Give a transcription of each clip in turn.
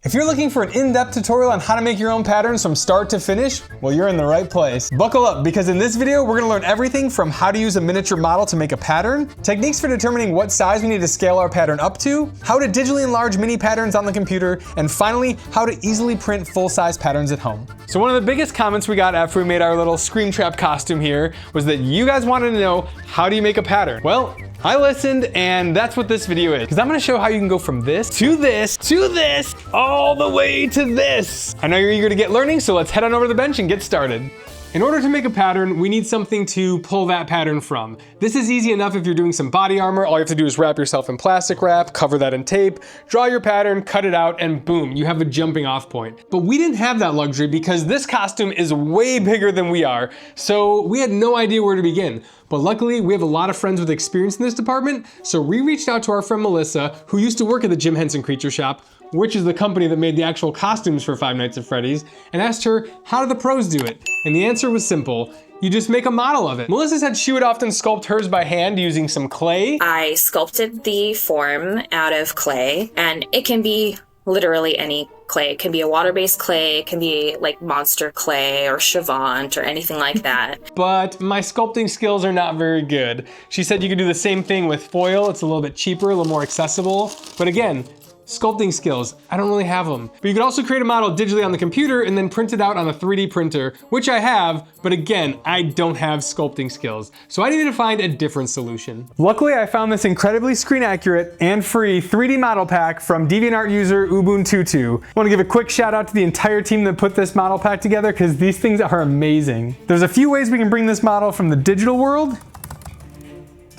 If you're looking for an in-depth tutorial on how to make your own patterns from start to finish, well, you're in the right place. Buckle up, because in this video, we're gonna learn everything from how to use a miniature model to make a pattern, techniques for determining what size we need to scale our pattern up to, how to digitally enlarge mini patterns on the computer, and finally, how to easily print full-size patterns at home. So one of the biggest comments we got after we made our little Springtrap costume here was that you guys wanted to know, how do you make a pattern? Well, I listened, and that's what this video is. Because I'm gonna show how you can go from this, to this, to this, all the way to this. I know you're eager to get learning, so let's head on over to the bench and get started. In order to make a pattern, we need something to pull that pattern from. This is easy enough if you're doing some body armor. All you have to do is wrap yourself in plastic wrap, cover that in tape, draw your pattern, cut it out, and boom, you have a jumping off point. But we didn't have that luxury because this costume is way bigger than we are, so we had no idea where to begin. But luckily, we have a lot of friends with experience in this department, so we reached out to our friend Melissa, who used to work at the Jim Henson Creature Shop, which is the company that made the actual costumes for Five Nights at Freddy's, and asked her, how do the pros do it? And the answer was simple. You just make a model of it. Melissa said she would often sculpt hers by hand using some clay. I sculpted the form out of clay, and it can be literally any clay. It can be a water-based clay, it can be like monster clay or Chavant or anything like that. But my sculpting skills are not very good. She said you could do the same thing with foil. It's a little bit cheaper, a little more accessible. But again, sculpting skills, I don't really have them. But you could also create a model digitally on the computer and then print it out on a 3D printer, which I have, but again, I don't have sculpting skills. So I needed to find a different solution. Luckily, I found this incredibly screen accurate and free 3D model pack from DeviantArt user Ubuntu. I want to give a quick shout out to the entire team that put this model pack together because these things are amazing. There's a few ways we can bring this model from the digital world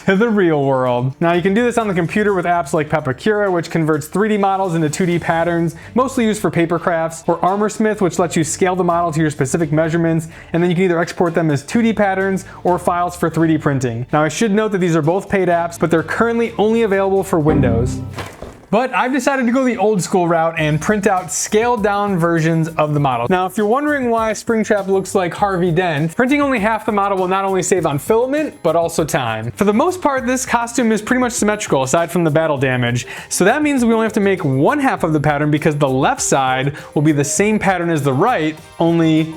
to the real world. Now you can do this on the computer with apps like Fabricator, which converts 3D models into 2D patterns, mostly used for paper crafts, or ArmorSmith, which lets you scale the model to your specific measurements, and then you can either export them as 2D patterns or files for 3D printing. Now I should note that these are both paid apps, but they're currently only available for Windows. But I've decided to go the old school route and print out scaled down versions of the model. Now, if you're wondering why Springtrap looks like Harvey Dent, printing only half the model will not only save on filament, but also time. For the most part, this costume is pretty much symmetrical aside from the battle damage. So that means we only have to make one half of the pattern because the left side will be the same pattern as the right, only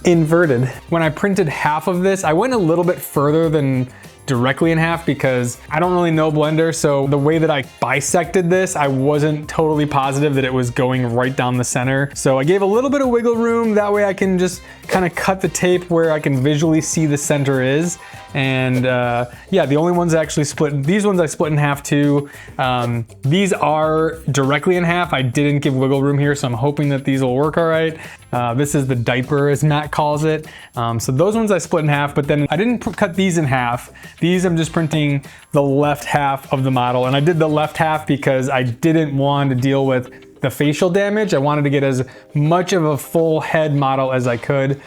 inverted. When I printed half of this, I went a little bit further than directly in half because I don't really know Blender, so the way that I bisected this, I wasn't totally positive that it was going right down the center. So I gave a little bit of wiggle room, that way I can just kind of cut the tape where I can visually see the center is. And yeah, the only ones actually split, these ones I split in half too. These are directly in half. I didn't give wiggle room here, so I'm hoping that these will work all right. This is the diaper, as Matt calls it. So those ones I split in half, but then I didn't cut these in half. These I'm just printing the left half of the model, and I did the left half because I didn't want to deal with the facial damage. I wanted to get as much of a full head model as I could.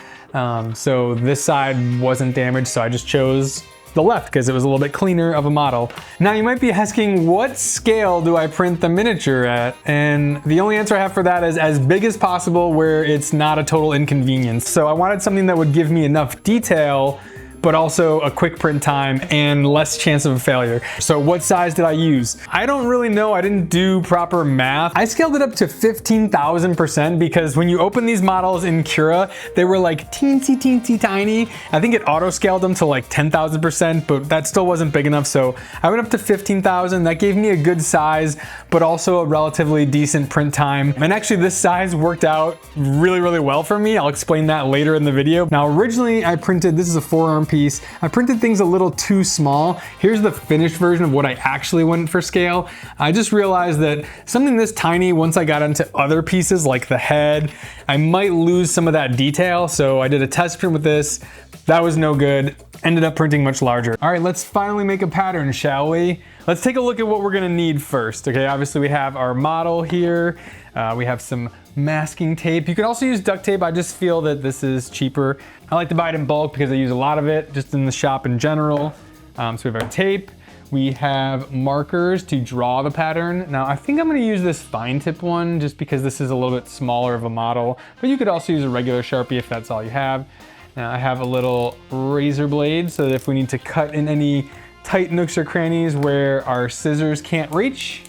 So this side wasn't damaged, so I just chose the left because it was a little bit cleaner of a model. Now you might be asking, what scale do I print the miniature at? And the only answer I have for that is as big as possible where it's not a total inconvenience. So I wanted something that would give me enough detail but also a quick print time and less chance of a failure. So what size did I use? I don't really know, I didn't do proper math. I scaled it up to 15,000% because when you open these models in Cura, they were like teensy tiny. I think it auto scaled them to like 10,000%, but that still wasn't big enough. So I went up to 15,000. That gave me a good size, but also a relatively decent print time. And actually this size worked out really well for me. I'll explain that later in the video. Now originally I printed, this is a forearm piece. I printed things a little too small. Here's the finished version of what I actually went for scale. I just realized that something this tiny, once I got into other pieces like the head, I might lose some of that detail. So I did a test print with this. That was no good. Ended up printing much larger. All right, let's finally make a pattern, shall we? Let's take a look at what we're gonna need first. Okay, obviously we have our model here. We have some masking tape. You could also use duct tape. I just feel that this is cheaper. I like to buy it in bulk because I use a lot of it just in the shop in general. So we have our tape. We have markers to draw the pattern. Now I think I'm gonna use this fine tip one just because this is a little bit smaller of a model, but you could also use a regular Sharpie if that's all you have. Now I have a little razor blade so that if we need to cut in any tight nooks or crannies where our scissors can't reach,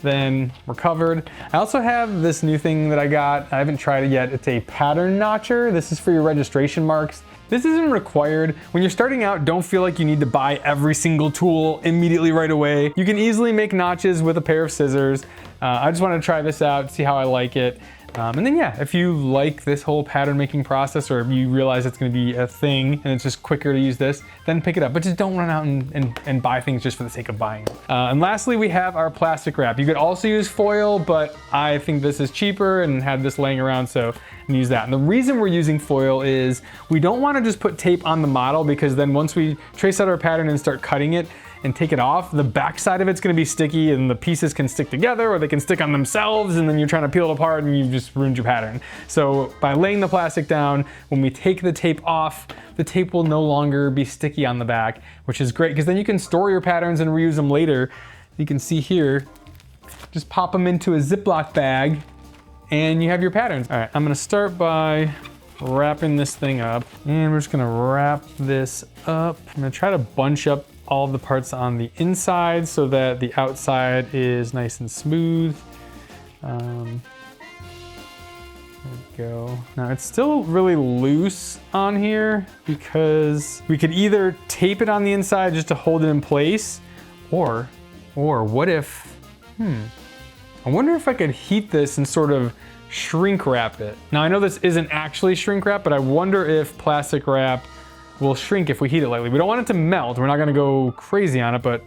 then we're covered. I also have this new thing that I got. I haven't tried it yet. It's a pattern notcher. This is for your registration marks. This isn't required. When you're starting out, don't feel like you need to buy every single tool immediately right away. You can easily make notches with a pair of scissors. I just wanted to try this out, see how I like it. And then yeah, if you like this whole pattern making process, or if you realize it's gonna be a thing and it's just quicker to use this, then pick it up. But just don't run out and buy things just for the sake of buying. And lastly, we have our plastic wrap. You could also use foil, but I think this is cheaper and had this laying around, so I'm gonna use that. And the reason we're using foil is we don't wanna just put tape on the model, because then once we trace out our pattern and start cutting it, and take it off, the back side of it's gonna be sticky and the pieces can stick together, or they can stick on themselves, and then you're trying to peel it apart and you've just ruined your pattern. So by laying the plastic down, when we take the tape off, the tape will no longer be sticky on the back, which is great, because then you can store your patterns and reuse them later. You can see here, just pop them into a Ziploc bag and you have your patterns. All right, I'm gonna start by wrapping this thing up, and we're just gonna wrap this up. I'm gonna try to bunch up all of the parts on the inside so that the outside is nice and smooth. There we go. Now it's still really loose on here, because we could either tape it on the inside just to hold it in place, or what if, I wonder if I could heat this and sort of shrink wrap it. Now I know this isn't actually shrink wrap, but I wonder if plastic wrap will shrink if we heat it lightly. We don't want it to melt. We're not gonna go crazy on it, but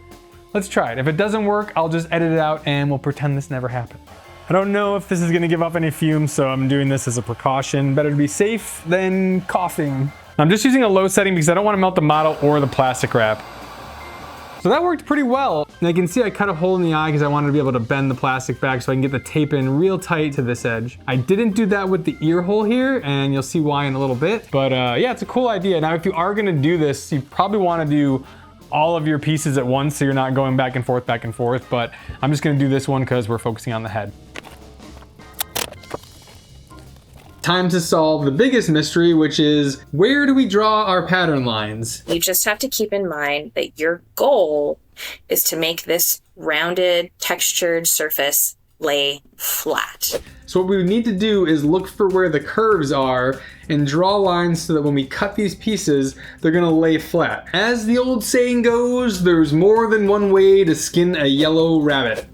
let's try it. If it doesn't work, I'll just edit it out and we'll pretend this never happened. I don't know if this is gonna give off any fumes, so I'm doing this as a precaution. Better to be safe than coughing. I'm just using a low setting because I don't wanna melt the model or the plastic wrap. So that worked pretty well. And you can see I cut a hole in the eye because I wanted to be able to bend the plastic back so I can get the tape in real tight to this edge. I didn't do that with the ear hole here, and you'll see why in a little bit. But yeah, it's a cool idea. Now, if you are gonna do this, you probably wanna do all of your pieces at once so you're not going back and forth, but I'm just gonna do this one because we're focusing on the head. Time to solve the biggest mystery, which is, where do we draw our pattern lines? You just have to keep in mind that your goal is to make this rounded, textured surface lay flat. So what we need to do is look for where the curves are and draw lines so that when we cut these pieces, they're gonna lay flat. As the old saying goes, there's more than one way to skin a yellow rabbit.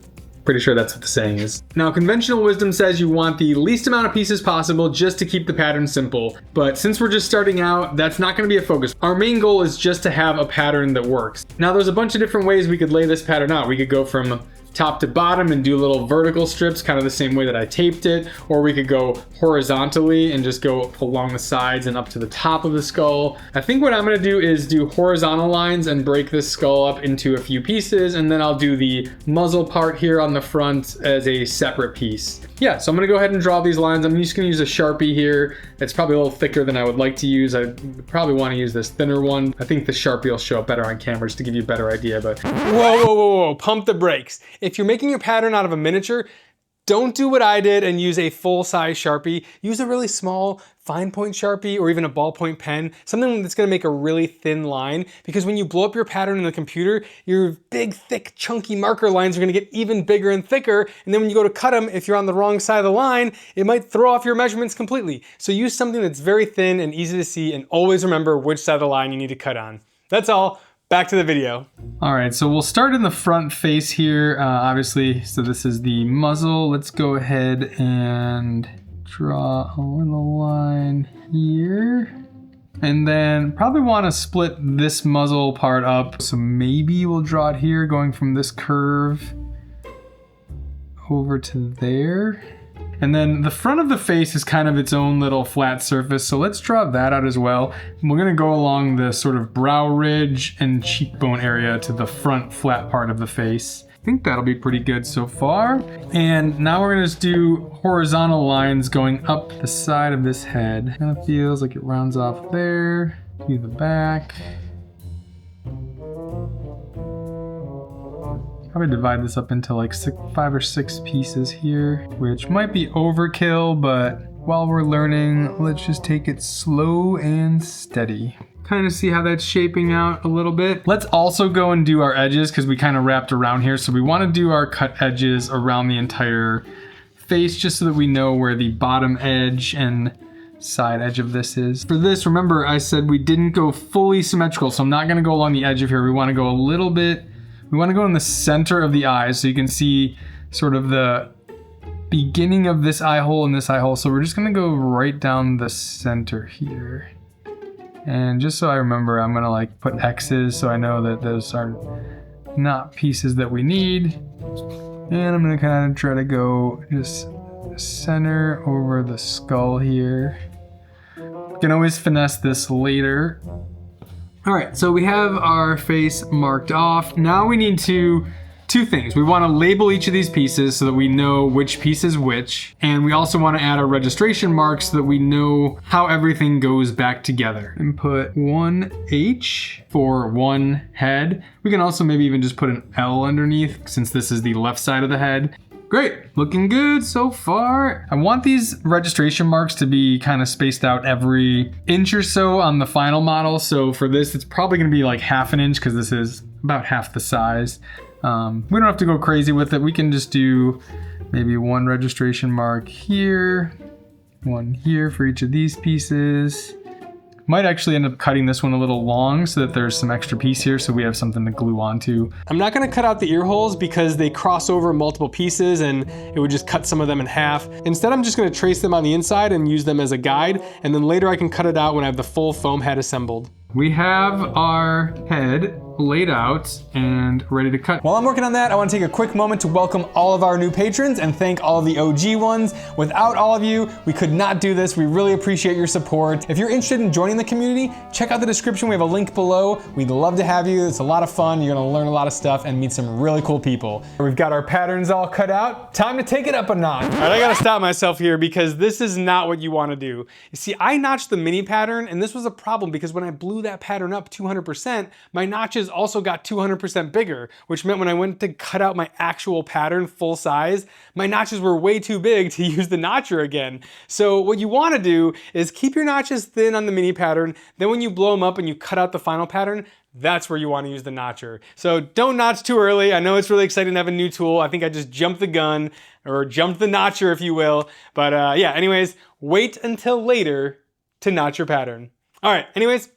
Pretty sure that's what the saying is. Now, conventional wisdom says you want the least amount of pieces possible just to keep the pattern simple. But since we're just starting out, that's not gonna be a focus. Our main goal is just to have a pattern that works. Now, there's a bunch of different ways we could lay this pattern out. We could go from top to bottom and do little vertical strips, kind of the same way that I taped it, or we could go horizontally and just go along the sides and up to the top of the skull. I think what I'm gonna do is do horizontal lines and break this skull up into a few pieces, and then I'll do the muzzle part here on the front as a separate piece. Yeah, so I'm gonna go ahead and draw these lines. I'm just gonna use a Sharpie here. It's probably a little thicker than I would like to use. I probably wanna use this thinner one. I think the Sharpie will show up better on camera just to give you a better idea, but whoa, pump the brakes. If you're making your pattern out of a miniature, don't do what I did and use a full-size Sharpie. Use a really small fine point Sharpie or even a ballpoint pen, something that's gonna make a really thin line, because when you blow up your pattern in the computer, your big, thick, chunky marker lines are gonna get even bigger and thicker, and then when you go to cut them, if you're on the wrong side of the line, it might throw off your measurements completely. So use something that's very thin and easy to see, and always remember which side of the line you need to cut on. That's all. Back to the video. All right, so we'll start in the front face here, obviously. So this is the muzzle. Let's go ahead and draw a little line here. And then probably want to split this muzzle part up. So maybe we'll draw it here, going from this curve over to there. And then the front of the face is kind of its own little flat surface, so let's draw that out as well. We're gonna go along the sort of brow ridge and cheekbone area to the front flat part of the face. I think that'll be pretty good so far. And now we're gonna just do horizontal lines going up the side of this head. Kind of feels like it rounds off there to the back. Probably divide this up into like 5 or 6 pieces here, which might be overkill, but while we're learning, let's just take it slow and steady. kind of see how that's shaping out a little bit. Let's also go and do our edges because we kind of wrapped around here. So we want to do our cut edges around the entire face just so that we know where the bottom edge and side edge of this is. For this, remember I said we didn't go fully symmetrical, so I'm not going to go along the edge of here. We want to go a little bit, we want to go in the center of the eyes so you can see sort of the beginning of this eye hole and this eye hole. So we're just going to go right down the center here. And just so I remember, I'm gonna like put X's so I know that those are not pieces that we need. And I'm gonna kind of try to go just center over the skull here. You can always finesse this later. All right, so we have our face marked off. Now we need to two things. We want to label each of these pieces so that we know which piece is which. And we also want to add our registration marks so that we know how everything goes back together. And put 1H for one head. We can also maybe even just put an L underneath since this is the left side of the head. Great, looking good so far. I want these registration marks to be kind of spaced out every inch or so on the final model. So for this, it's probably gonna be like half an inch because this is about half the size. We don't have to go crazy with it. We can just do maybe one registration mark here, one here for each of these pieces. Might actually end up cutting this one a little long so that there's some extra piece here so we have something to glue onto. I'm not gonna cut out the ear holes because they cross over multiple pieces and it would just cut some of them in half. Instead, I'm just gonna trace them on the inside and use them as a guide, and then later I can cut it out when I have the full foam head assembled. We have our head laid out and ready to cut. While I'm working on that, I want to take a quick moment to welcome all of our new patrons and thank all of the OG ones. Without all of you, we could not do this. We really appreciate your support. If you're interested in joining the community, check out the description. We have a link below. We'd love to have you. It's a lot of fun. You're gonna learn a lot of stuff and meet some really cool people. We've got our patterns all cut out. Time to take it up a notch. All right, I gotta stop myself here because this is not what you wanna do. You see, I notched the mini pattern and this was a problem because when I blew that pattern up 200%, my notches also got 200% bigger, which meant when I went to cut out my actual pattern full size, my notches were way too big to use the notcher again. So what you wanna do is keep your notches thin on the mini pattern, then when you blow them up and you cut out the final pattern, that's where you want to use the notcher. So don't notch too early. I know it's really exciting to have a new tool. I think I just jumped the gun, or jumped the notcher if you will. But yeah, anyways, wait until later to notch your pattern. All right, anyways,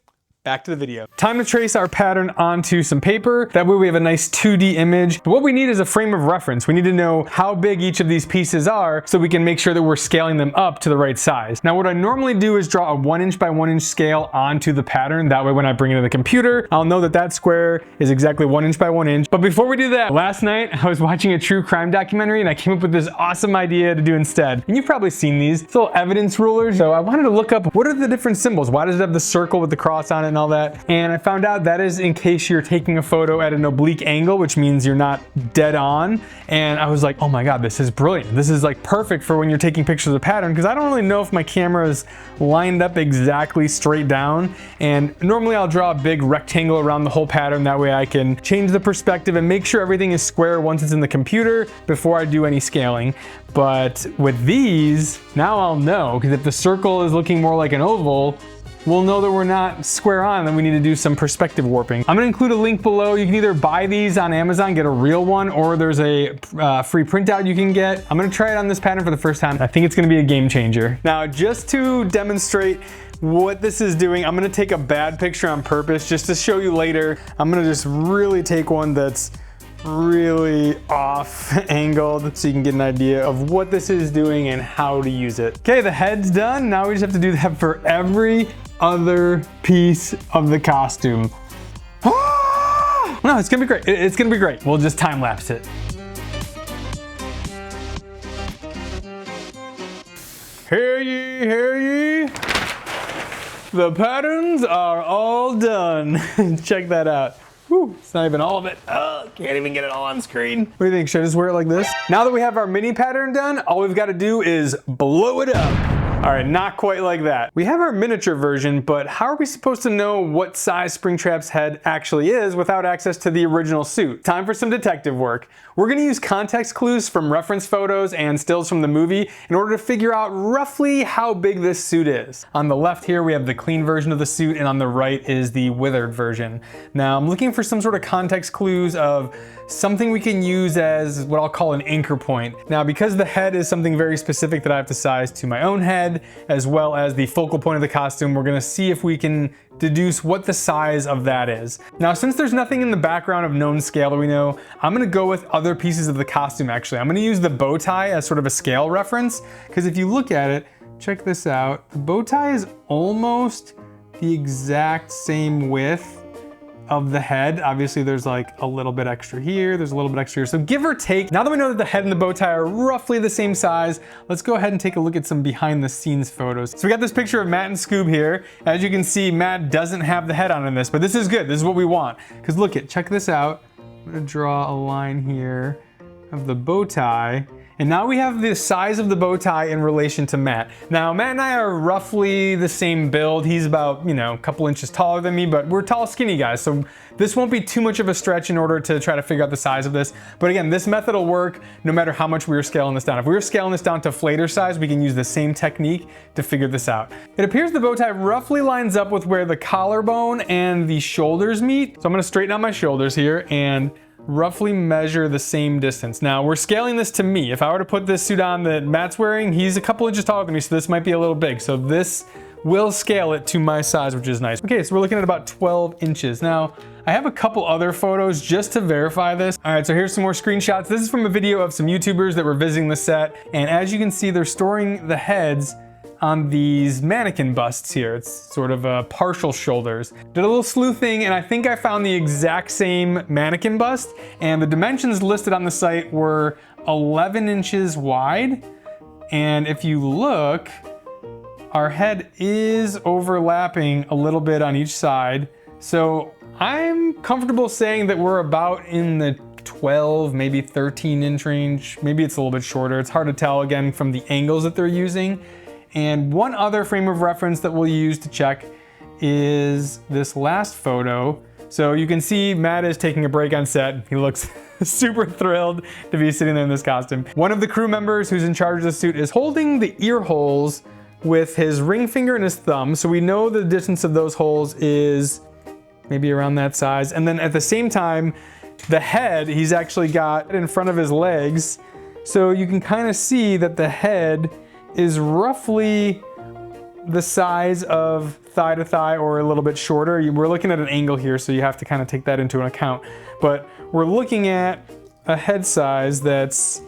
back to the video. Time to trace our pattern onto some paper. That way we have a nice 2D image. But what we need is a frame of reference. We need to know how big each of these pieces are so we can make sure that we're scaling them up to the right size. Now what I normally do is draw a 1 inch by 1 inch scale onto the pattern. That way when I bring it to the computer, I'll know that that square is exactly 1 inch by 1 inch. But before we do that, last night I was watching a true crime documentary and I came up with this awesome idea to do instead. And you've probably seen these. It's little evidence rulers. So I wanted to look up what are the different symbols? Why does it have the circle with the cross on it and all that? And I found out that is in case you're taking a photo at an oblique angle, which means you're not dead on. And I was like, oh my God, this is brilliant. This is like perfect for when you're taking pictures of the pattern because I don't really know if my camera is lined up exactly straight down. And normally I'll draw a big rectangle around the whole pattern. That way I can change the perspective and make sure everything is square once it's in the computer before I do any scaling. But with these, now I'll know, because if the circle is looking more like an oval, we'll know that we're not square on, then we need to do some perspective warping. I'm gonna include a link below. You can either buy these on Amazon, get a real one, or there's a free printout you can get. I'm gonna try it on this pattern for the first time. I think it's gonna be a game changer. Now, just to demonstrate what this is doing, I'm gonna take a bad picture on purpose just to show you later. I'm gonna just really take one that's really off angled so you can get an idea of what this is doing and how to use it. Okay, the head's done. Now we just have to do that for every other piece of the costume. No, it's gonna be great. It's gonna be great. We'll just time lapse it. Hear ye, hear ye. The patterns are all done. Check that out. Whew, it's not even all of it. Oh, can't even get it all on screen. What do you think? Should I just wear it like this? Now that we have our mini pattern done, all we've got to do is blow it up. All right, not quite like that. We have our miniature version, but how are we supposed to know what size Springtrap's head actually is without access to the original suit? Time for some detective work. We're gonna use context clues from reference photos and stills from the movie in order to figure out roughly how big this suit is. On the left here, we have the clean version of the suit, and on the right is the withered version. Now, I'm looking for some sort of context clues of something we can use as what I'll call an anchor point. Now, because the head is something very specific that I have to size to my own head, as well as the focal point of the costume, we're gonna see if we can deduce what the size of that is. Now, since there's nothing in the background of known scale that we know, I'm gonna go with other pieces of the costume actually. I'm gonna use the bow tie as sort of a scale reference, because if you look at it, check this out, the bow tie is almost the exact same width of the head. Obviously there's like a little bit extra here, there's a little bit extra here. So give or take, now that we know that the head and the bow tie are roughly the same size, let's go ahead and take a look at some behind the scenes photos. So we got this picture of Matt and Scoob here. As you can see, Matt doesn't have the head on in this, but this is good, this is what we want. Because look it, check this out. I'm gonna draw a line here of the bow tie. And now we have the size of the bow tie in relation to Matt. Now, Matt and I are roughly the same build. He's about, you know, a couple inches taller than me, but we're tall, skinny guys. So this won't be too much of a stretch in order to try to figure out the size of this. But again, this method will work no matter how much we were scaling this down. If we were scaling this down to flater size, we can use the same technique to figure this out. It appears the bow tie roughly lines up with where the collarbone and the shoulders meet. So I'm gonna straighten out my shoulders here and roughly measure the same distance. Now we're scaling this to me. If I were to put this suit on that Matt's wearing, he's a couple inches taller than me, so this might be a little big. So this will scale it to my size, which is nice. Okay, so we're looking at about 12 inches. Now, I have a couple other photos just to verify this. All right, so here's some more screenshots. This is from a video of some YouTubers that were visiting the set. And as you can see, they're storing the heads on these mannequin busts here. It's sort of partial shoulders. Did a little sleuthing and I think I found the exact same mannequin bust, and the dimensions listed on the site were 11 inches wide. And if you look, our head is overlapping a little bit on each side. So I'm comfortable saying that we're about in the 12, maybe 13 inch range. Maybe it's a little bit shorter. It's hard to tell again from the angles that they're using. And one other frame of reference that we'll use to check is this last photo. So you can see Matt is taking a break on set. He looks super thrilled to be sitting there in this costume. One of the crew members who's in charge of the suit is holding the ear holes with his ring finger and his thumb. So we know the distance of those holes is maybe around that size. And then at the same time, the head, he's actually got in front of his legs. So you can kind of see that the head is roughly the size of thigh to thigh or a little bit shorter. We're looking at an angle here, so you have to kind of take that into account. But we're looking at a head size that's,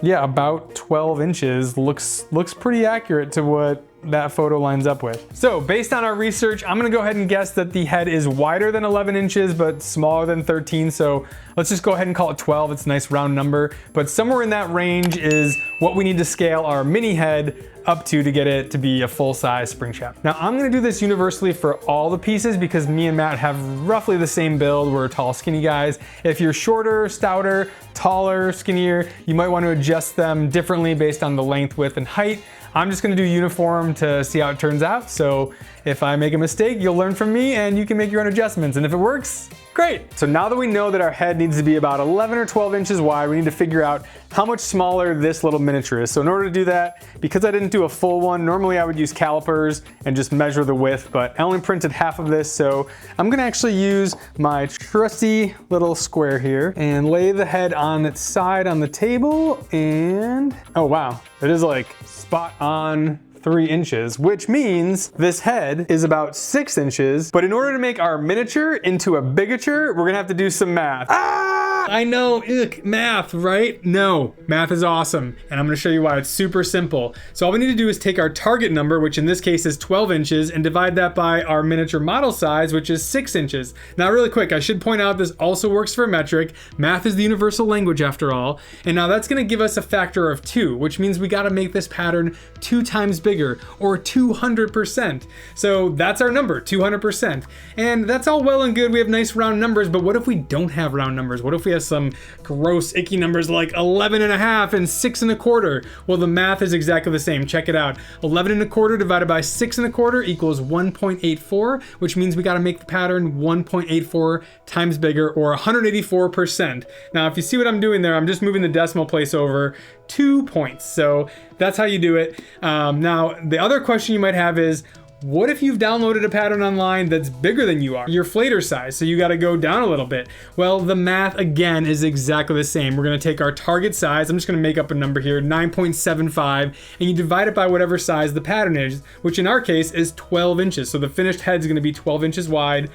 yeah, about 12 inches. Looks pretty accurate to what that photo lines up with. So based on our research, I'm gonna go ahead and guess that the head is wider than 11 inches, but smaller than 13. So let's just go ahead and call it 12. It's a nice round number, but somewhere in that range is what we need to scale our mini head up to get it to be a full-size Springtrap. Now I'm gonna do this universally for all the pieces because me and Matt have roughly the same build. We're tall, skinny guys. If you're shorter, stouter, taller, skinnier, you might want to adjust them differently based on the length, width, and height. I'm just gonna do uniform to see how it turns out. So if I make a mistake, you'll learn from me and you can make your own adjustments. And if it works, great. So now that we know that our head needs to be about 11 or 12 inches wide, we need to figure out how much smaller this little miniature is. So in order to do that, because I didn't do a full one, normally I would use calipers and just measure the width, but I only printed half of this. So I'm gonna actually use my trusty little square here and lay the head on its side on the table. And, oh wow, it is like spot on 3 inches, which means this head is about 6 inches. But in order to make our miniature into a bigature, we're gonna have to do some math. I know, math, right? No, math is awesome. And I'm gonna show you why. It's super simple. So all we need to do is take our target number, which in this case is 12 inches, and divide that by our miniature model size, which is 6 inches. Now really quick, I should point out this also works for metric. Math is the universal language after all. And now that's gonna give us a factor of 2, which means we gotta make this pattern 2 times bigger, or 200%. So that's our number, 200%. And that's all well and good. We have nice round numbers, but what if we don't have round numbers? What if we have us some gross, icky numbers like 11 and a half and 6 and a quarter. Well, the math is exactly the same. Check it out. 11 and a quarter divided by 6 and a quarter equals 1.84, which means we got to make the pattern 1.84 times bigger, or 184%. Now, if you see what I'm doing there, I'm just moving the decimal place over 2 points. So that's how you do it. Now, the other question you might have is, what if you've downloaded a pattern online that's bigger than you are, your flater size, so you got to go down a little bit? Well, the math again is exactly the same. We're going to take our target size, I'm just going to make up a number here, 9.75, and you divide it by whatever size the pattern is, which in our case is 12 inches. So the finished head is going to be 12 inches wide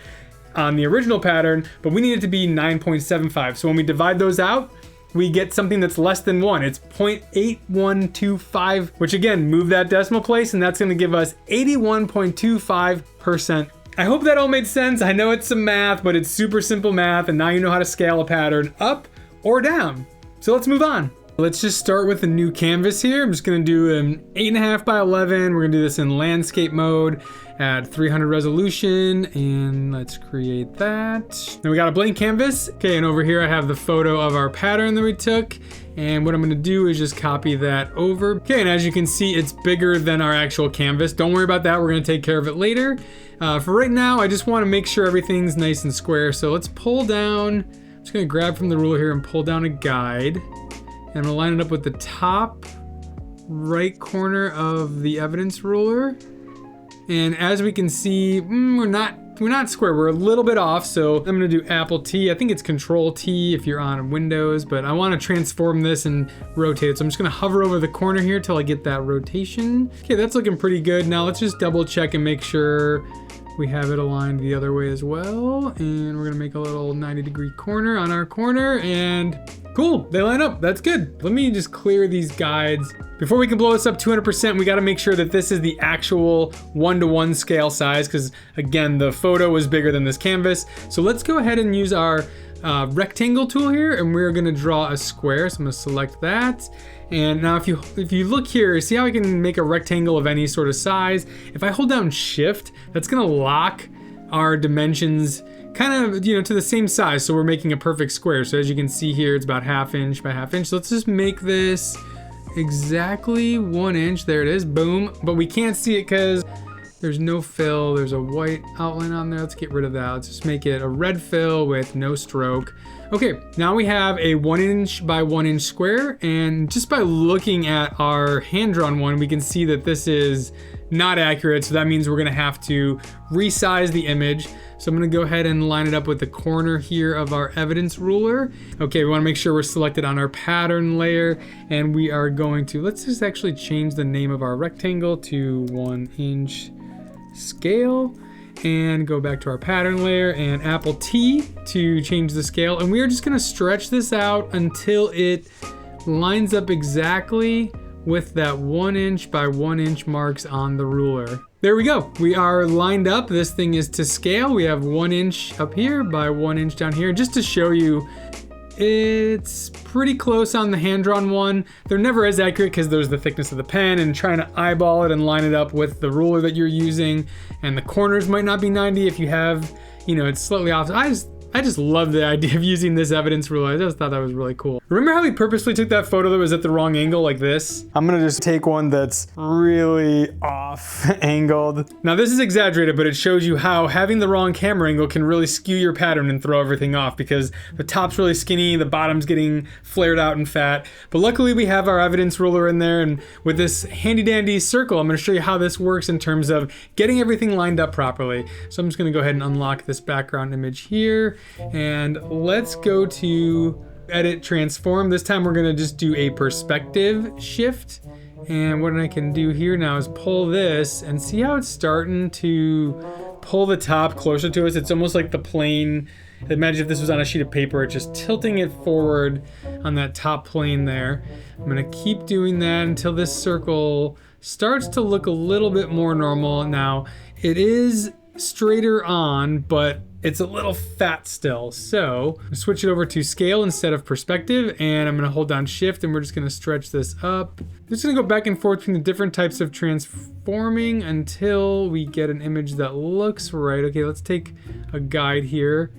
on the original pattern, but we need it to be 9.75. So when we divide those out, we get something that's less than 1. It's 0.8125, which again, move that decimal place, and that's gonna give us 81.25%. I hope that all made sense. I know it's some math, but it's super simple math, and now you know how to scale a pattern up or down. So let's move on. Let's just start with a new canvas here. I'm just gonna do an 8.5 by 11. We're gonna do this in landscape mode at 300 resolution, and let's create that. Then we got a blank canvas. Okay, and over here I have the photo of our pattern that we took. And what I'm gonna do is just copy that over. Okay, and as you can see, it's bigger than our actual canvas. Don't worry about that, we're gonna take care of it later. For right now, I just wanna make sure everything's nice and square. So let's pull down, I'm just gonna grab from the ruler here and pull down a guide. And I'm gonna line it up with the top right corner of the evidence ruler. And as we can see, we're not square, we're a little bit off. So I'm gonna do Apple T. I think it's Control T if you're on Windows, but I wanna transform this and rotate it. So I'm just gonna hover over the corner here till I get that rotation. Okay, that's looking pretty good. Now let's just double check and make sure we have it aligned the other way as well. And we're gonna make a little 90-degree corner on our corner, and cool, they line up, that's good. Let me just clear these guides. Before we can blow this up 200%, we gotta make sure that this is the actual 1-to-1 scale size, because again, the photo was bigger than this canvas. So let's go ahead and use our rectangle tool here, and we're gonna draw a square. So I'm gonna select that. And now if you look here, see how I can make a rectangle of any sort of size? If I hold down Shift, that's gonna lock our dimensions kind of, to the same size. So we're making a perfect square. So as you can see here, it's about 1/2 inch by 1/2 inch. So let's just make this exactly 1 inch. There it is, boom. But we can't see it because there's no fill. There's a white outline on there. Let's get rid of that. Let's just make it a red fill with no stroke. Okay, now we have a 1 inch by 1 inch square. And just by looking at our hand-drawn one, we can see that this is not accurate. So that means we're gonna have to resize the image. So I'm gonna go ahead and line it up with the corner here of our evidence ruler. Okay, we wanna make sure we're selected on our pattern layer, and we are going to, let's just actually change the name of our rectangle to 1 inch scale, and go back to our pattern layer and Apple T to change the scale. And we are just gonna stretch this out until it lines up exactly with that 1 inch by 1 inch marks on the ruler. There we go. We are lined up. This thing is to scale. We have 1 inch up here by 1 inch down here. Just to show you, it's pretty close on the hand-drawn one. They're never as accurate because there's the thickness of the pen and trying to eyeball it and line it up with the ruler that you're using. And the corners might not be 90 if you have, it's slightly off. I just love the idea of using this evidence ruler. I just thought that was really cool. Remember how we purposely took that photo that was at the wrong angle like this? I'm gonna just take one that's really off angled. Now this is exaggerated, but it shows you how having the wrong camera angle can really skew your pattern and throw everything off, because the top's really skinny, the bottom's getting flared out and fat. But luckily we have our evidence ruler in there, and with this handy dandy circle, I'm gonna show you how this works in terms of getting everything lined up properly. So I'm just gonna go ahead and unlock this background image here. And let's go to edit transform. This time we're gonna just do a perspective shift. And what I can do here now is pull this and see how it's starting to pull the top closer to us. It's almost like the plane. Imagine if this was on a sheet of paper, it's just tilting it forward on that top plane there. I'm gonna keep doing that until this circle starts to look a little bit more normal. Now, it is straighter on, but it's a little fat still. So I'm gonna switch it over to scale instead of perspective, and I'm gonna hold down Shift, and we're just gonna stretch this up. I'm just gonna go back and forth between the different types of transforming until we get an image that looks right. Okay, let's take a guide here.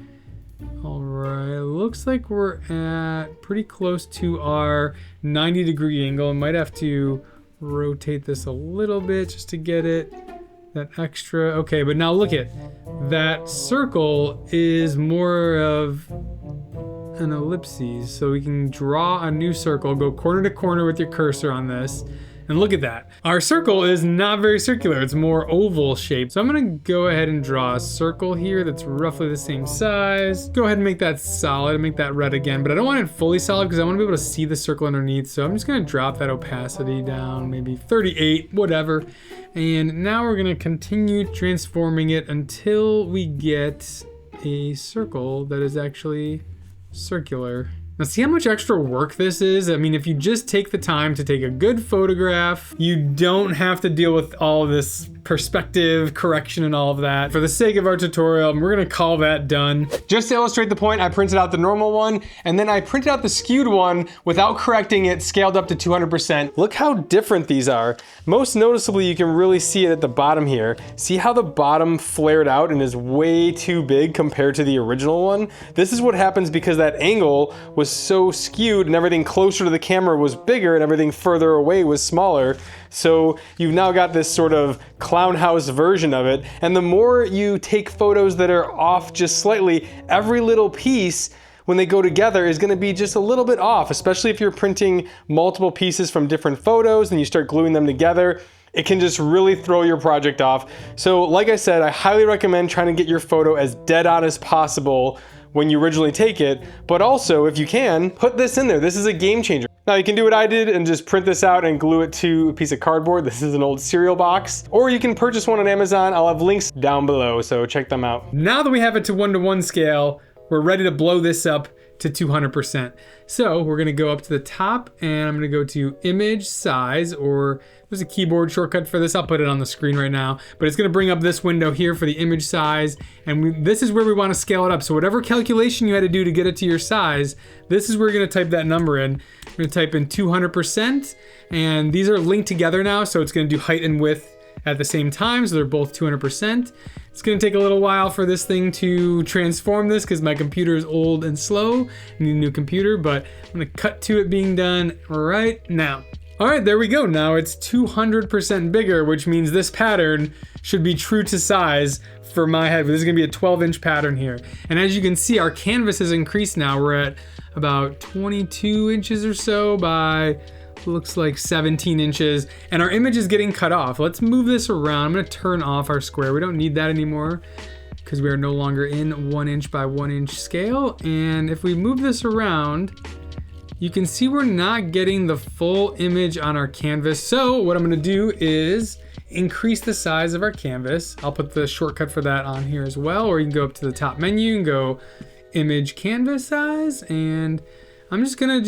All right, looks like we're at pretty close to our 90-degree angle. I might have to rotate this a little bit just to get it that extra. Okay, but now look at that circle is more of an ellipses. So we can draw a new circle, go corner to corner with your cursor on this. And look at that. Our circle is not very circular. It's more oval shaped. So I'm gonna go ahead and draw a circle here that's roughly the same size. Go ahead and make that solid, make that red again, but I don't want it fully solid because I want to be able to see the circle underneath. So I'm just gonna drop that opacity down, maybe 38, whatever. And now we're gonna continue transforming it until we get a circle that is actually circular. Now see how much extra work this is? I mean, if you just take the time to take a good photograph, you don't have to deal with all this perspective correction and all of that. For the sake of our tutorial, we're gonna call that done. Just to illustrate the point, I printed out the normal one, and then I printed out the skewed one without correcting it, scaled up to 200%. Look how different these are. Most noticeably, you can really see it at the bottom here. See how the bottom flared out and is way too big compared to the original one? This is what happens because that angle was so skewed and everything closer to the camera was bigger and everything further away was smaller. So you've now got this sort of clown house version of it. And the more you take photos that are off just slightly, every little piece when they go together is gonna be just a little bit off, especially if you're printing multiple pieces from different photos and you start gluing them together. It can just really throw your project off. So like I said, I highly recommend trying to get your photo as dead on as possible when you originally take it, but also if you can, put this in there. This is a game changer. Now you can do what I did and just print this out and glue it to a piece of cardboard. This is an old cereal box, or you can purchase one on Amazon. I'll have links down below, so check them out. Now that we have it to 1:1 scale, we're ready to blow this up to 200%. So we're gonna go up to the top and I'm gonna go to image size, or there's a keyboard shortcut for this. I'll put it on the screen right now, but it's gonna bring up this window here for the image size. And this is where we wanna scale it up. So whatever calculation you had to do to get it to your size, this is where you're gonna type that number in. We're gonna type in 200%, and these are linked together now. So it's gonna do height and width at the same time, so they're both 200%. It's gonna take a little while for this thing to transform this because my computer is old and slow. I need a new computer, but I'm gonna cut to it being done right now. All right, there we go. Now it's 200% bigger, which means this pattern should be true to size for my head. This is gonna be a 12-inch pattern here. And as you can see, our canvas has increased now. We're at about 22 inches or so by looks like 17 inches, and our image is getting cut off. Let's move this around. I'm gonna turn off our square. We don't need that anymore because we are no longer in 1 inch by 1 inch scale. And if we move this around, you can see we're not getting the full image on our canvas. So what I'm gonna do is increase the size of our canvas. I'll put the shortcut for that on here as well, or you can go up to the top menu and go image canvas size. And I'm just gonna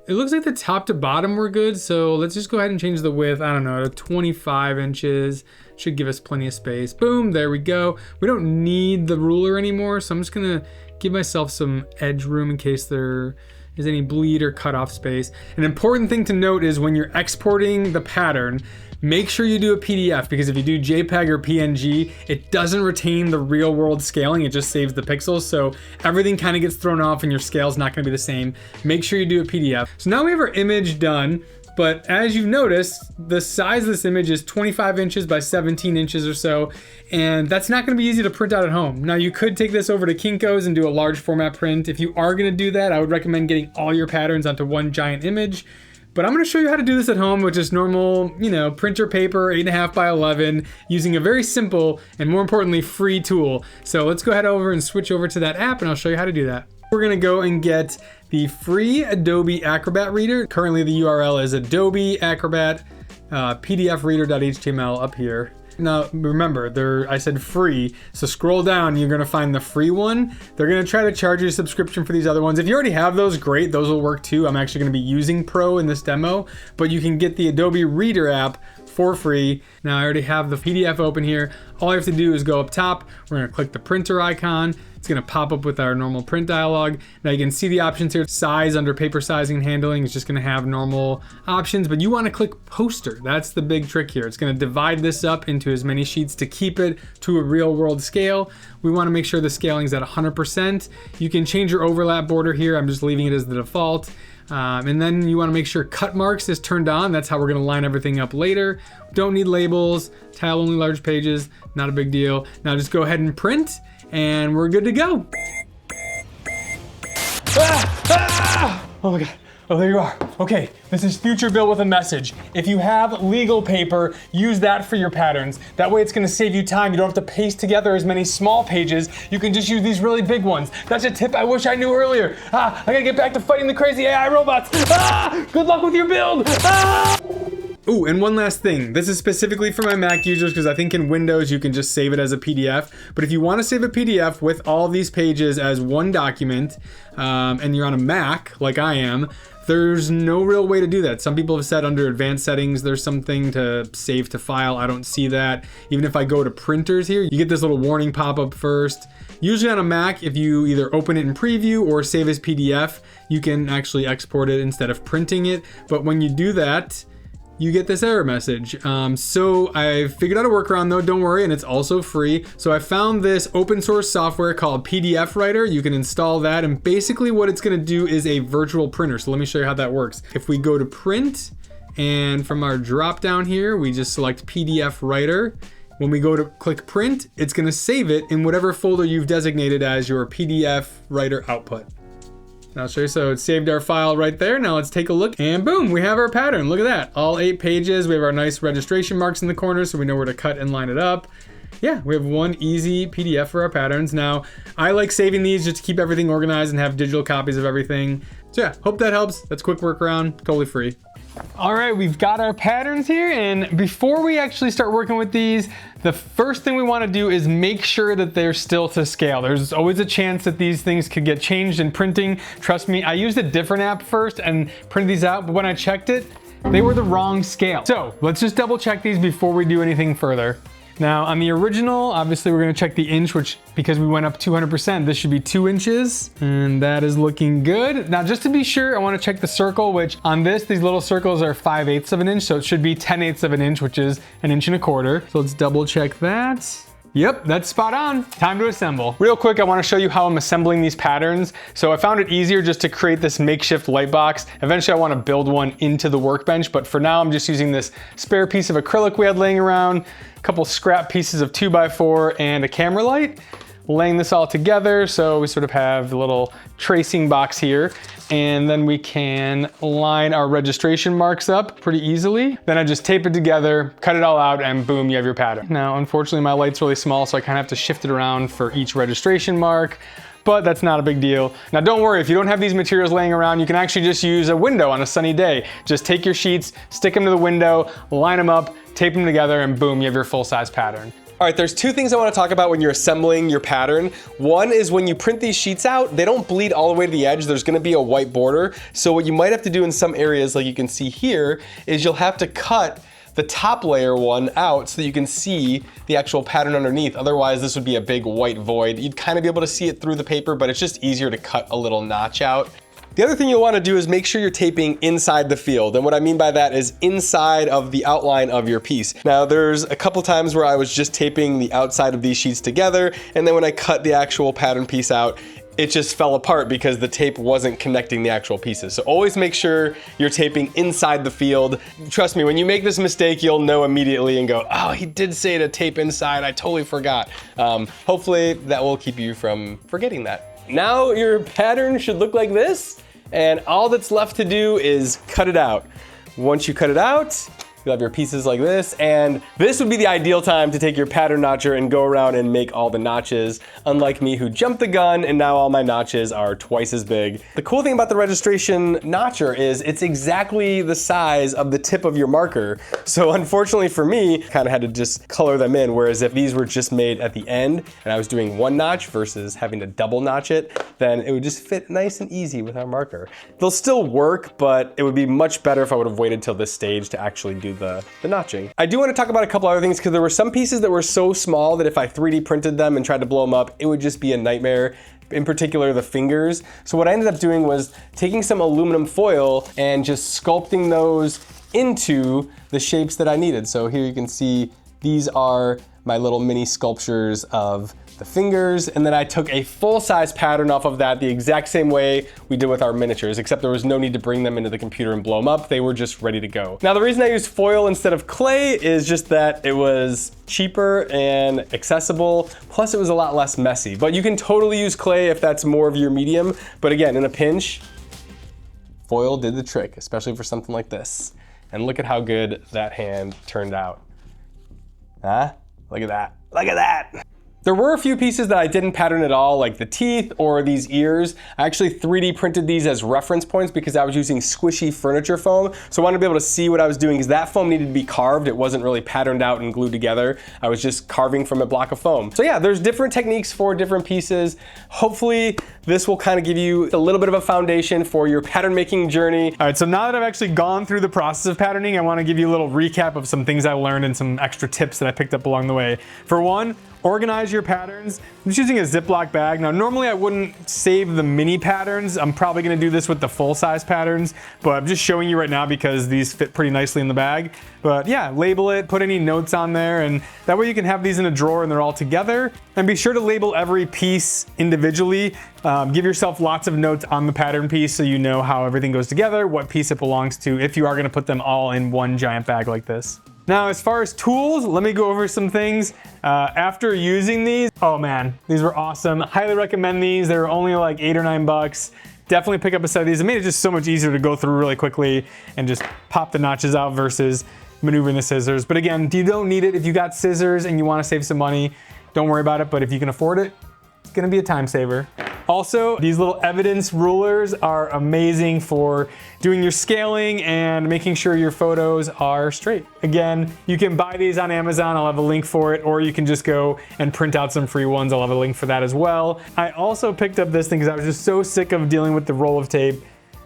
it looks like the top to bottom were good, so let's just go ahead and change the width, I don't know, to 25 inches. Should give us plenty of space. Boom, there we go. We don't need the ruler anymore, so I'm just gonna give myself some edge room in case there is any bleed or cut off space. An important thing to note is when you're exporting the pattern, make sure you do a PDF, because if you do JPEG or PNG, it doesn't retain the real world scaling, it just saves the pixels, so everything kind of gets thrown off and your scale's not gonna be the same. Make sure you do a PDF. So now we have our image done, but as you've noticed, the size of this image is 25 inches by 17 inches or so, and that's not gonna be easy to print out at home. Now you could take this over to Kinko's and do a large format print. If you are gonna do that, I would recommend getting all your patterns onto one giant image. But I'm gonna show you how to do this at home with just normal, printer paper, 8.5 by 11, using a very simple and more importantly, free tool. So let's go ahead over and switch over to that app and I'll show you how to do that. We're gonna go and get the free Adobe Acrobat Reader. Currently the URL is Adobe Acrobat PDFreader.html up here. Now remember, I said free, so scroll down, you're gonna find the free one. They're gonna try to charge you a subscription for these other ones. If you already have those, great, those will work too. I'm actually gonna be using Pro in this demo, but you can get the Adobe Reader app for free. Now I already have the PDF open here. All you have to do is go up top, we're gonna click the printer icon, It's gonna pop up with our normal print dialog. Now you can see the options here. Size under paper sizing and handling is just gonna have normal options, but you wanna click poster. That's the big trick here. It's gonna divide this up into as many sheets to keep it to a real world scale. We wanna make sure the scaling is at 100%. You can change your overlap border here. I'm just leaving it as the default. And then you wanna make sure cut marks is turned on. That's how we're gonna line everything up later. Don't need labels, tile only large pages, not a big deal. Now just go ahead and print and we're good to go. Oh my God. Oh, there you are. Okay, this is Future Bill with a message. If you have legal paper, use that for your patterns. That way it's gonna save you time. You don't have to paste together as many small pages. You can just use these really big ones. That's a tip I wish I knew earlier. I gotta get back to fighting the crazy AI robots. Good luck with your build. Ooh, and one last thing. This is specifically for my Mac users because I think in Windows you can just save it as a PDF. But if you want to save a PDF with all these pages as one document, and you're on a Mac like I am, there's no real way to do that. Some people have said under advanced settings, there's something to save to file. I don't see that. Even if I go to printers here, you get this little warning pop up first. Usually on a Mac, if you either open it in preview or save as PDF, you can actually export it instead of printing it. But when you do that, you get this error message. So I figured out a workaround though, don't worry, and it's also free. So I found this open source software called PDF Writer. You can install that, and basically what it's gonna do is a virtual printer. So let me show you how that works. If we go to print, and from our drop down here, we just select PDF Writer. When we go to click print, it's gonna save it in whatever folder you've designated as your PDF Writer output. I'll show you. So it saved our file right there. Now let's take a look, and boom, we have our pattern. Look at that, all 8 pages. We have our nice registration marks in the corner so we know where to cut and line it up. Yeah, we have one easy PDF for our patterns. Now, I like saving these just to keep everything organized and have digital copies of everything. So yeah, hope that helps. That's a quick workaround, totally free. All right, we've got our patterns here, and before we actually start working with these, the first thing we want to do is make sure that they're still to scale. There's always a chance that these things could get changed in printing. Trust me, I used a different app first and printed these out, but when I checked it, they were the wrong scale. So let's just double check these before we do anything further. Now on the original, obviously we're gonna check the inch, which because we went up 200%, this should be 2 inches, and that is looking good. Now just to be sure, I wanna check the circle, which on this, these little circles are 5/8 of an inch, so it should be 10/8 of an inch, which is 1 1/4 inches. So let's double check that. Yep, that's spot on. Time to assemble. Real quick, I wanna show you how I'm assembling these patterns. So I found it easier just to create this makeshift light box. Eventually I wanna build one into the workbench, but for now I'm just using this spare piece of acrylic we had laying around, a couple scrap pieces of 2x4 and a camera light. Laying this all together, so we sort of have a little tracing box here, and then we can line our registration marks up pretty easily. Then I just tape it together, cut it all out, and boom, you have your pattern. Now, unfortunately, my light's really small, so I kind of have to shift it around for each registration mark, but that's not a big deal. Now, don't worry, if you don't have these materials laying around, you can actually just use a window on a sunny day. Just take your sheets, stick them to the window, line them up, tape them together, and boom, you have your full-size pattern. All right, there's 2 things I want to talk about when you're assembling your pattern. One is when you print these sheets out, they don't bleed all the way to the edge. There's gonna be a white border. So what you might have to do in some areas, like you can see here, is you'll have to cut the top layer one out so that you can see the actual pattern underneath. Otherwise, this would be a big white void. You'd kind of be able to see it through the paper, but it's just easier to cut a little notch out. The other thing you'll want to do is make sure you're taping inside the field. And what I mean by that is inside of the outline of your piece. Now there's a couple times where I was just taping the outside of these sheets together, and then when I cut the actual pattern piece out, it just fell apart because the tape wasn't connecting the actual pieces. So always make sure you're taping inside the field. Trust me, when you make this mistake, you'll know immediately and go, oh, he did say to tape inside, I totally forgot. Hopefully that will keep you from forgetting that. Now your pattern should look like this, and all that's left to do is cut it out. Once you cut it out, you'll have your pieces like this, and this would be the ideal time to take your pattern notcher and go around and make all the notches, unlike me who jumped the gun and now all my notches are twice as big. The cool thing about the registration notcher is it's exactly the size of the tip of your marker. So unfortunately for me, kind of had to just color them in, whereas if these were just made at the end and I was doing 1 notch versus having to double notch it, then it would just fit nice and easy with our marker. They'll still work, but it would be much better if I would have waited till this stage to actually do do the notching. I do want to talk about a couple other things because there were some pieces that were so small that if I 3D printed them and tried to blow them up, it would just be a nightmare. In particular, the fingers. So what I ended up doing was taking some aluminum foil and just sculpting those into the shapes that I needed. So here you can see these are my little mini sculptures of the fingers, and then I took a full-size pattern off of that the exact same way we did with our miniatures, except there was no need to bring them into the computer and blow them up. They were just ready to go. Now, the reason I used foil instead of clay is just that it was cheaper and accessible, plus it was a lot less messy. But you can totally use clay if that's more of your medium, but again, in a pinch, foil did the trick, especially for something like this. And look at how good that hand turned out. Huh? Look at that. Look at that. There were a few pieces that I didn't pattern at all, like the teeth or these ears. I actually 3D printed these as reference points because I was using squishy furniture foam. So I wanted to be able to see what I was doing because that foam needed to be carved. It wasn't really patterned out and glued together. I was just carving from a block of foam. So yeah, there's different techniques for different pieces. Hopefully this will kind of give you a little bit of a foundation for your pattern making journey. All right, so now that I've actually gone through the process of patterning, I want to give you a little recap of some things I learned and some extra tips that I picked up along the way. For one, organize your patterns. I'm just using a Ziploc bag. Now, normally I wouldn't save the mini patterns. I'm probably gonna do this with the full-size patterns, but I'm just showing you right now because these fit pretty nicely in the bag. But yeah, label it, put any notes on there, and that way you can have these in a drawer and they're all together. And be sure to label every piece individually. Give yourself lots of notes on the pattern piece so you know how everything goes together, what piece it belongs to, if you are gonna put them all in one giant bag like this. Now, as far as tools, let me go over some things. After using these, oh man, these were awesome. Highly recommend these. They were only like $8 or $9. Definitely pick up a set of these. It made it just so much easier to go through really quickly and just pop the notches out versus maneuvering the scissors. But again, you don't need it. If you got scissors and you want to save some money, don't worry about it. But if you can afford it, it's gonna be a time saver. Also, these little evidence rulers are amazing for doing your scaling and making sure your photos are straight. Again, you can buy these on Amazon. I'll have a link for it, or you can just go and print out some free ones. I'll have a link for that as well. I also picked up this thing because I was just so sick of dealing with the roll of tape.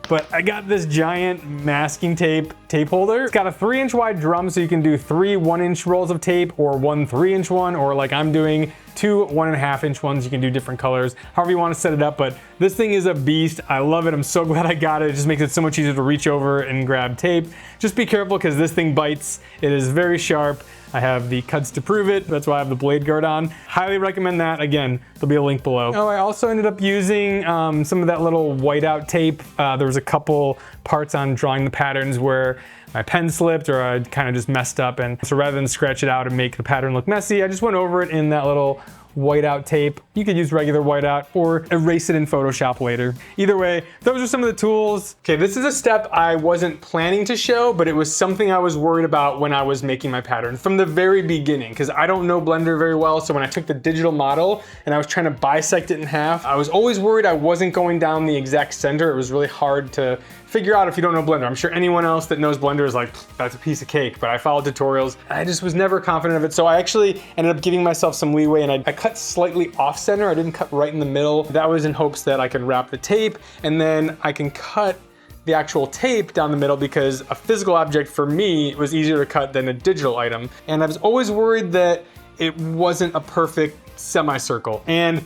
But I got this giant masking tape holder. It's got a 3-inch wide drum, so you can do 3 1-inch rolls of tape or 1 3-inch one, or like I'm doing 2 1.5-inch ones. You can do different colors, however you want to set it up. But this thing is a beast. I love it. I'm so glad I got it. It just makes it so much easier to reach over and grab tape. Just be careful because this thing bites. It is very sharp. I have the cuts to prove it. That's why I have the blade guard on. Highly recommend that. Again, there'll be a link below. Oh, I also ended up using some of that little whiteout tape. There was a couple parts on drawing the patterns where my pen slipped or I kind of just messed up. And so rather than scratch it out and make the pattern look messy, I just went over it in that little whiteout tape. You could use regular whiteout or erase it in Photoshop later. Either way, those are some of the tools. Okay, this is a step I wasn't planning to show, but it was something I was worried about when I was making my pattern from the very beginning, because I don't know Blender very well. So when I took the digital model and I was trying to bisect it in half, I was always worried I wasn't going down the exact center. It was really hard to figure out if you don't know Blender. I'm sure anyone else that knows Blender is like, that's a piece of cake, but I followed tutorials. I just was never confident of it. So I actually ended up giving myself some leeway and I cut slightly off center. I didn't cut right in the middle. That was in hopes that I could wrap the tape and then I can cut the actual tape down the middle, because a physical object for me was easier to cut than a digital item. And I was always worried that it wasn't a perfect semicircle. And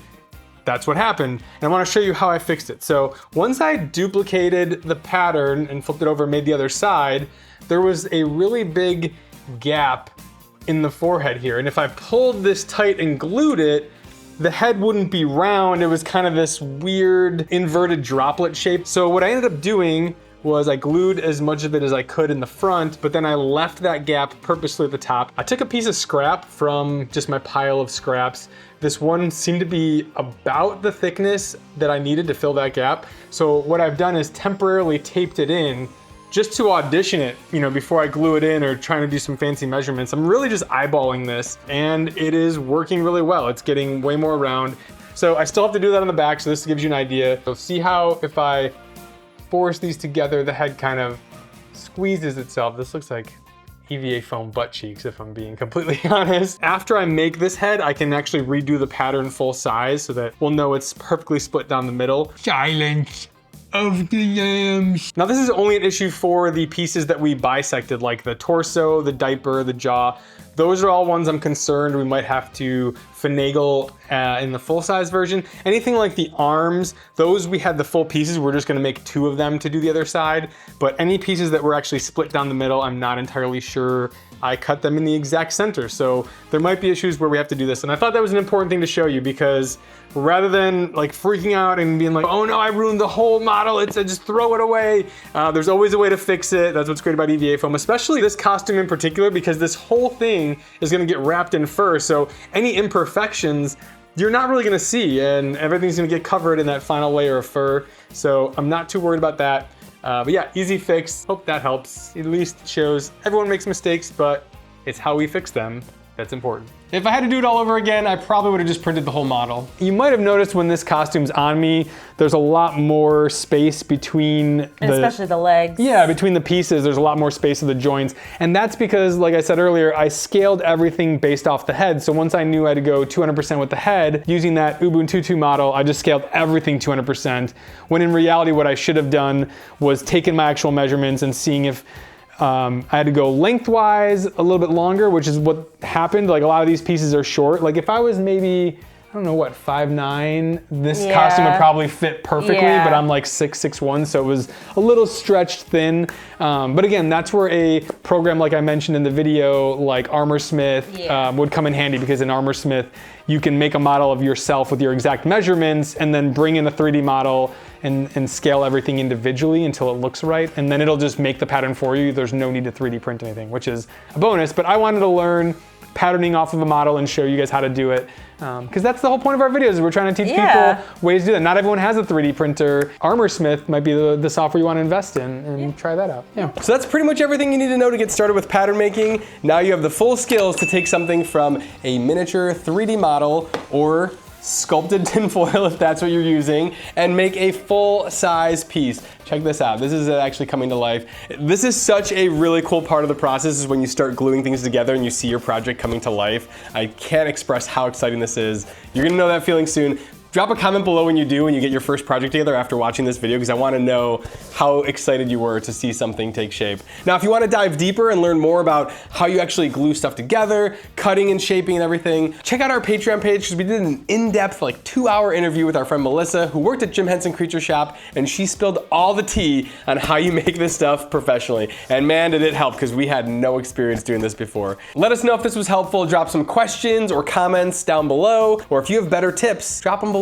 that's what happened. And I want to show you how I fixed it. So once I duplicated the pattern and flipped it over and made the other side, there was a really big gap in the forehead here. And if I pulled this tight and glued it, the head wouldn't be round. It was kind of this weird inverted droplet shape. So what I ended up doing was I glued as much of it as I could in the front, but then I left that gap purposely at the top. I took a piece of scrap from just my pile of scraps. This one seemed to be about the thickness that I needed to fill that gap. So what I've done is temporarily taped it in just to audition it, you know, before I glue it in or trying to do some fancy measurements. I'm really just eyeballing this and it is working really well. It's getting way more round. So I still have to do that on the back, so this gives you an idea. So see how if I force these together, the head kind of squeezes itself. This looks like EVA foam butt cheeks, if I'm being completely honest. After I make this head, I can actually redo the pattern full size so that we'll know it's perfectly split down the middle. Silence. of the yams. Now this is only an issue for the pieces that we bisected, like the torso, the diaper, the jaw. Those are all ones I'm concerned we might have to finagle in the full-size version. Anything like the arms, those we had the full pieces, we're just gonna make 2 of them to do the other side. But any pieces that were actually split down the middle, I'm not entirely sure I cut them in the exact center. So there might be issues where we have to do this. And I thought that was an important thing to show you, because rather than like freaking out and being like, oh no, I ruined the whole model, it's just throw it away. There's always a way to fix it. That's what's great about EVA foam, especially this costume in particular, because this whole thing is gonna get wrapped in fur. So any imperfections, you're not really gonna see, and everything's gonna get covered in that final layer of fur. So I'm not too worried about that. But yeah, easy fix. Hope that helps. At least shows everyone makes mistakes, but it's how we fix them that's important. If I had to do it all over again, I probably would have just printed the whole model. You might have noticed when this costume's on me, there's a lot more space between especially the legs. Yeah, between the pieces, there's a lot more space of the joints. And that's because, like I said earlier, I scaled everything based off the head. So once I knew I had to go 200% with the head, using that Ubuntu model, I just scaled everything 200%. When in reality, what I should have done was taken my actual measurements and seeing if I had to go lengthwise a little bit longer, which is what happened. Like a lot of these pieces are short. Like if I was maybe, I don't know what, 5'9", this costume would probably fit perfectly, but I'm like 6'1", so it was a little stretched thin. But again, that's where a program like I mentioned in the video, like ArmorSmith, would come in handy, because in ArmorSmith, you can make a model of yourself with your exact measurements and then bring in a 3D model and scale everything individually until it looks right. And then it'll just make the pattern for you. There's no need to 3D print anything, which is a bonus. But I wanted to learn patterning off of a model and show you guys how to do it. Because that's the whole point of our videos, is we're trying to teach people ways to do that. Not everyone has a 3D printer. ArmorSmith might be the software you want to invest in, and try that out. So that's pretty much everything you need to know to get started with pattern making. Now you have the full skills to take something from a miniature 3D model, or sculpted tinfoil if that's what you're using, and make a full-size piece. Check this out. This is actually coming to life. This is such a really cool part of the process, is when you start gluing things together and you see your project coming to life. I can't express how exciting this is. You're gonna know that feeling soon. Drop a comment below when you do, when you get your first project together after watching this video, because I want to know how excited you were to see something take shape. Now, if you want to dive deeper and learn more about how you actually glue stuff together, cutting and shaping and everything, check out our Patreon page, because we did an in-depth, like 2-hour interview with our friend Melissa, who worked at Jim Henson Creature Shop, and she spilled all the tea on how you make this stuff professionally. And man, did it help, because we had no experience doing this before. Let us know if this was helpful. Drop some questions or comments down below, or if you have better tips, drop them below.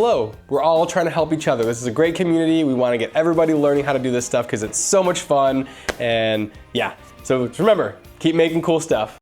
We're all trying to help each other. This is a great community. We want to get everybody learning how to do this stuff, because it's so much fun. And yeah, so remember, keep making cool stuff.